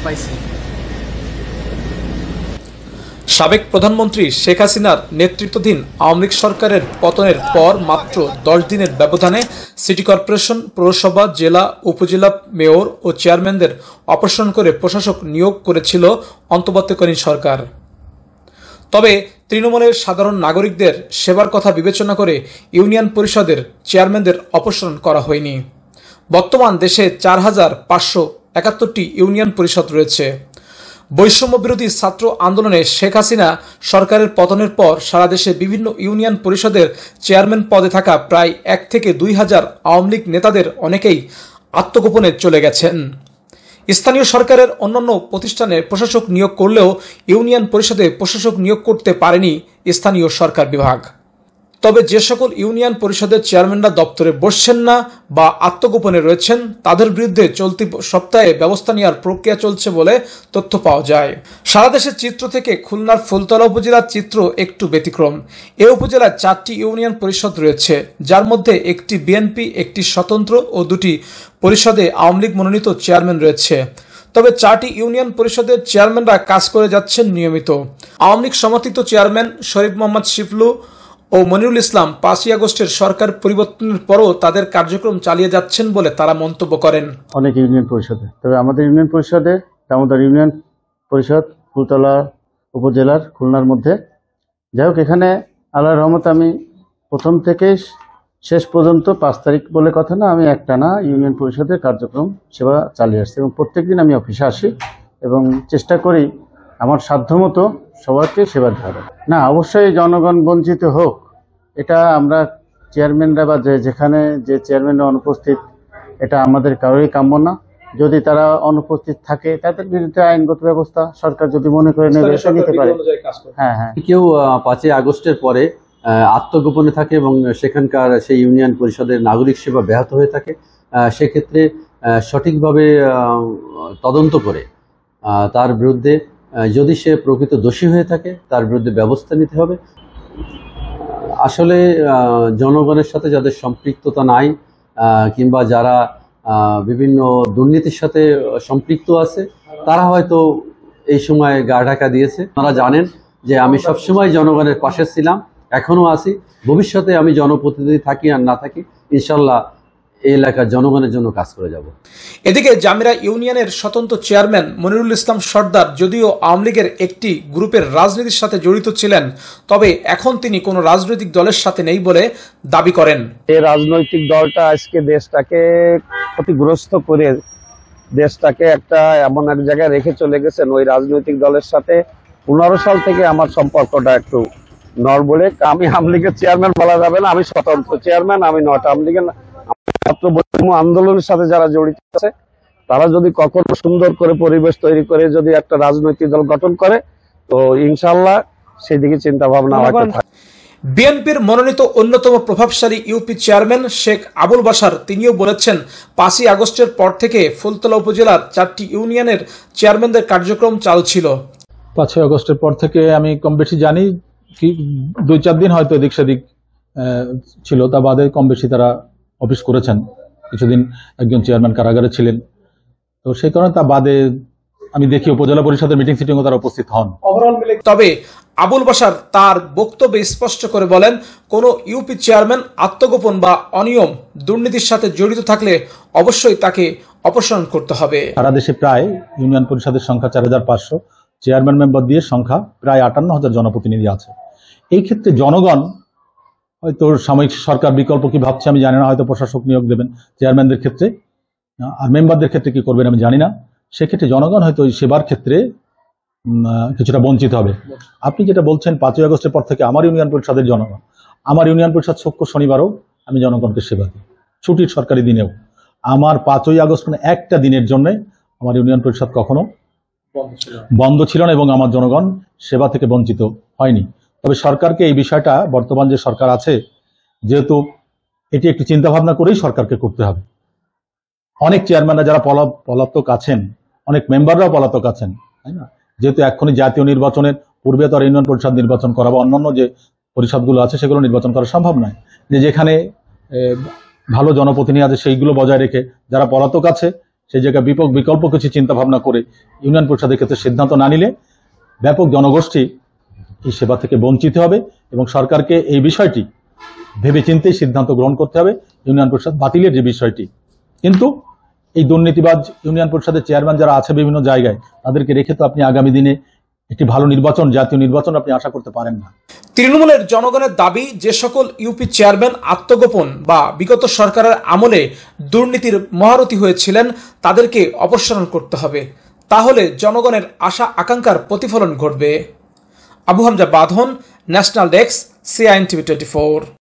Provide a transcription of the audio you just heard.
পাইছি। সাবেক প্রধানমন্ত্রী শেখ হাসিনার নেতৃত্বাধীন আওয়ামী লীগ সরকারের পতনের পর মাত্র 10 দিনের ব্যবধানে সিটি কর্পোরেশন, পৌরসভা, জেলা, উপজেলা মেয়র ও চেয়ারম্যানদের অপসারণ করে প্রশাসক নিয়োগ করেছিল অন্তর্বর্তীকালীন সরকার। তবে তৃণমূলের সাধারণ নাগরিকদের সেবার কথা বিবেচনা করে ইউনিয়ন পরিষদের চেয়ারম্যানদের অপসারণ করা হয়নি। বর্তমান দেশে 4571টি ইউনিয়ন পরিষদ রয়েছে। বৈষম্য বিরোধী ছাত্র আন্দোলনে শেখ হাসিনা সরকারের পতনের পর সারা দেশে বিভিন্ন ইউনিয়ন পরিষদের চেয়ারম্যান পদে থাকা প্রায় 1 থেকে 2,000 আওয়ামী লীগ নেতাদের অনেকেই আত্মগোপনে চলে গেছেন। স্থানীয় সরকারের অন্যান্য প্রতিষ্ঠানে প্রশাসক নিয়োগ করলেও ইউনিয়ন পরিষদে প্রশাসক নিয়োগ করতে পারেনি স্থানীয় সরকার বিভাগ। তবে যে সকল ইউনিয়ন পরিষদের চেয়ারম্যানরা দপ্তরে বসছেন না বা আত্মগোপনে রয়েছেন তাদের বিরুদ্ধে চলতি সপ্তাহে ব্যবস্থা নেওয়ার প্রক্রিয়া চলছে বলে তথ্য পাওয়া যায়। সারা দেশের চিত্র থেকে খুলনার ফুলতলা উপজেলার চিত্র একটু ব্যতিক্রম। এ উপজেলায় 4টি ইউনিয়ন পরিষদ রয়েছে, যার মধ্যে একটি বিএনপি, একটি স্বতন্ত্র ও 2টি পরিষদে আওয়ামী লীগ মনোনীত চেয়ারম্যান রয়েছে। তবে 4টি ইউনিয়ন পরিষদের চেয়ারম্যানরা কাজ করে যাচ্ছেন নিয়মিত। আওয়ামী লীগ সমর্থিত চেয়ারম্যান শরীফ মোহাম্মদ শিবলু ও মনিরুল ইসলাম 5ই আগস্টের সরকার পরিবর্তনের পরও তাদের কার্যক্রম চালিয়ে যাচ্ছেন বলে তারা মন্তব্য করেন। অনেক ইউনিয়ন পরিষদে, তবে আমাদের ইউনিয়ন পরিষদে দামোদর ইউনিয়ন পরিষদ ফুলতলা উপজেলার খুলনার মধ্যে, যাই হোক, এখানে আল্লাহর রহমত আমি প্রথম থেকে শেষ পর্যন্ত 5 তারিখ বলে কথা না, আমি একটানা ইউনিয়ন পরিষদের কার্যক্রম সেবা চালিয়ে আসছি এবং প্রত্যেকদিন আমি অফিসে আসি এবং চেষ্টা করি আমার সাধ্যমতো সবাইকে সেবা দেওয়া। না, অবশ্যই জনগণ বঞ্চিত হোক, এটা আমরা চেয়ারম্যানরা বা যেখানে যে চেয়ারম্যানরা অনুপস্থিত, এটা আমাদের কারোরই কাম্য না। যদি তারা অনুপস্থিত থাকে তাদের বিরুদ্ধে আইনগত ব্যবস্থা সরকার যদি মনে করে নেবে নিতে পারে। হ্যাঁ হ্যাঁ, কেউ 5ই আগস্টের পরে আত্মগোপনে থাকে এবং সেখানকার সেই ইউনিয়ন পরিষদের নাগরিক সেবা ব্যাহত হয়ে থাকে, সেক্ষেত্রে সঠিকভাবে তদন্ত করে তার বিরুদ্ধে, যদি সে প্রকৃত দোষী হয়ে থাকে, তার বিরুদ্ধে ব্যবস্থা নিতে হবে। আসলে জনগণের সাথে যাদের সম্পৃক্ততা নাই কিংবা যারা বিভিন্ন দুর্নীতির সাথে সম্পৃক্ত আছে, তারা হয়তো এই সময় গা ঢাকা দিয়েছে। আপনারা জানেন যে আমি সবসময় জনগণের পাশে ছিলাম, এখনও আছি, ভবিষ্যতে আমি জনপ্রতিনিধি থাকি আর না থাকি, ইনশাল্লাহ এই এলাকার জনগণের জন্য কাজ করে যাব। এদিকে জামিরা ইউনিয়নের স্বতন্ত্র চেয়ারম্যান মনিরুল ইসলাম সর্দার যদিও আওয়ামী লীগের একটি গ্রুপের রাজনীতির সাথে জড়িত ছিলেন, তবে এখন তিনি কোনো রাজনৈতিক দলের সাথে নেই বলে দাবি করেন। এই রাজনৈতিক দলটা আজকে দেশটাকে ক্ষতিগ্রস্ত করে দেশটাকে একটা এমন এক জায়গায় রেখে চলে গেছেন। ওই রাজনৈতিক দলের সাথে 15 সাল থেকে আমার সম্পর্কটা একটু নড়বড়ে। আমি আওয়ামী লীগের চেয়ারম্যান বলা যাবে না, আমি স্বতন্ত্র চেয়ারম্যান, আমি নট আওয়ামী লীগের ছাত্র বৈষম্য আন্দোলনের সাথে যারা জড়িত আছে তারা যদি কখনো সুন্দর করে পরিবেশ তৈরি করে যদি একটা রাজনৈতিক দল গঠন করে, তো ইনশাল্লাহ সেদিকে চিন্তা ভাবনা হয়তো থাকে। বিএনপির মনোনীত অন্যতম প্রভাবশালী ইউপি চেয়ারম্যান শেখ আবুল বাশার তিনিও বলেছেন 5ই আগস্টের পর থেকে ফুলতলা উপজেলার 4টি ইউনিয়নের চেয়ারম্যানদের কার্যক্রম চালু ছিল। 5ই আগস্টের পর থেকে আমি কম বেশি জানি, কি 2-4 দিন হয়তো এদিক সেদিক ছিল, তা বাদে কম বেশি তারা অফিস করেছেন। কিছুদিন একজন চেয়ারম্যান কারাগারে ছিলেন, তো সেই কারণে তা বাদে আমি দেখি উপজেলা পরিষদের মিটিং সিটিংও তারা উপস্থিত হন। তবে আবুল বাশার তার বক্তব্যে স্পষ্ট করে বলেন, কোনো ইউপি চেয়ারম্যান আত্মগোপন বা অনিয়ম দুর্নীতির সাথে জড়িত থাকলে অবশ্যই তাকে অপসারণ করতে হবে। সারা দেশে প্রায় ইউনিয়ন পরিষদের সংখ্যা 4,500, চেয়ারম্যান মেম্বার দিয়ে সংখ্যা প্রায় 58,000 জনপ্রতিনিধি আছে। এই ক্ষেত্রে জনগণ হয়তো সাময়িক সরকার বিকল্প কি ভাবছে আমি জানি না, হয়তো প্রশাসক নিয়োগ দেবেন চেয়ারম্যানদের ক্ষেত্রে, আর মেম্বারদের ক্ষেত্রে কি করবেন আমি জানি না। সেক্ষেত্রে জনগণ হয়তো ওই সেবার ক্ষেত্রে কিছুটা বঞ্চিত হবে। আপনি যেটা বলছেন 5ই আগস্টের পর থেকে আমার ইউনিয়ন পরিষদের জনগণ, আমার ইউনিয়ন পরিষদ শুক্র শনিবারও আমি জনগণকে সেবা দিই, ছুটির সরকারি দিনেও। আমার 5ই আগস্ট মানে একটা দিনের জন্য আমার ইউনিয়ন পরিষদ কখনো বন্ধ ছিল না এবং আমার জনগণ সেবা থেকে বঞ্চিত হয়নি। তবে সরকারকে এই বিষয়টা, বর্তমান যে সরকার আছে, যেহেতু এটি একটু চিন্তাভাবনা করেই সরকারকে করতে হবে। অনেক চেয়ারম্যানরা যারা পলাতক আছেন, অনেক মেম্বাররাও পলাতক আছেন, তাই না? যেহেতু এখনই জাতীয় নির্বাচনের পূর্বে তো আর ইউনিয়ন পরিষদ নির্বাচন করা বা অন্যান্য যে পরিষদগুলো আছে সেগুলো নির্বাচন করা সম্ভব নয়। যেখানে ভালো জনপ্রতিনিধি আছে সেইগুলো বজায় রেখে যারা পলাতক আছে সেই জায়গায় বিকল্প কিছু চিন্তা ভাবনা করে ইউনিয়ন পরিষদের ক্ষেত্রে সিদ্ধান্ত না নিলে ব্যাপক জনগোষ্ঠী এই সেবা থেকে বঞ্চিত হবে এবং সরকারকে এই বিষয়টি ভেবেচিন্তেই সিদ্ধান্ত গ্রহণ করতে হবে ইউনিয়ন পরিষদ বাতিলের যে বিষয়টি। কিন্তু এই দুর্নীতিবাজ ইউনিয়ন পরিষদের চেয়ারম্যান যারা আছে বিভিন্ন জায়গায়, তাদেরকে রেখে তো আপনি আগামী দিনে একটি ভালো নির্বাচন, জাতীয় নির্বাচন আপনি আশা করতে পারেন না। তৃণমূলের জনগণের দাবি, যে সকল ইউপি চেয়ারম্যান আত্মগোপন বা বিগত সরকারের আমলে দুর্নীতির মহারথী হয়েছিলেন তাদেরকে অপসারণ করতে হবে, তাহলে জনগণের আশা আকাঙ্ক্ষার প্রতিফলন ঘটবে। আবু হামজা বাঁধন, ন্যাশনাল ডেস্ক, CIN TV 24।